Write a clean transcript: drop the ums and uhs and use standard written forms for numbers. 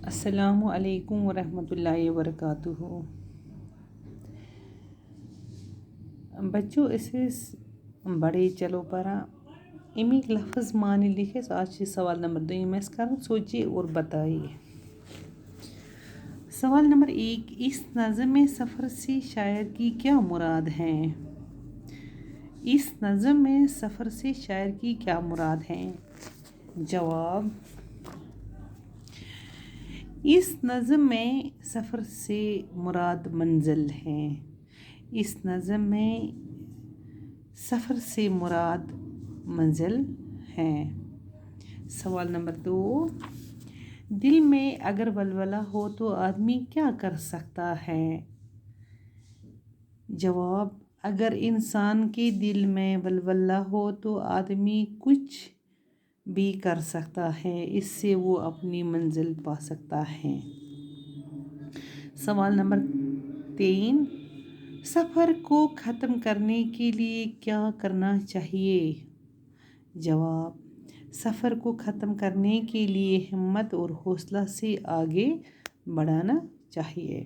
السلام علیکم ورحمۃ اللہ وبرکاتہ. بچو بڑے چلو پرا امیک لفظ معنی لکھے. آج سوال نمبر 2 کریں. سوچیے اور بتائیے. سوال نمبر 1. اس نظم میں سفر سے شاعر کی کیا مراد ہے؟ اس نظم میں سفر سے شاعر کی کیا مراد ہے؟ جواب: اس نظم میں سفر سے مراد منزل ہے. اس نظم میں سفر سے مراد منزل ہے. سوال نمبر 2. دل میں اگر ولولہ ہو تو آدمی کیا کر سکتا ہے؟ جواب: اگر انسان کے دل میں ولولہ ہو تو آدمی کچھ بھی کر سکتا ہے. اس سے وہ اپنی منزل پا سکتا ہے. سوال نمبر 3. سفر کو ختم کرنے کے لیے کیا کرنا چاہیے؟ جواب: سفر کو ختم کرنے کے لیے ہمت اور حوصلہ سے آگے بڑھنا چاہیے.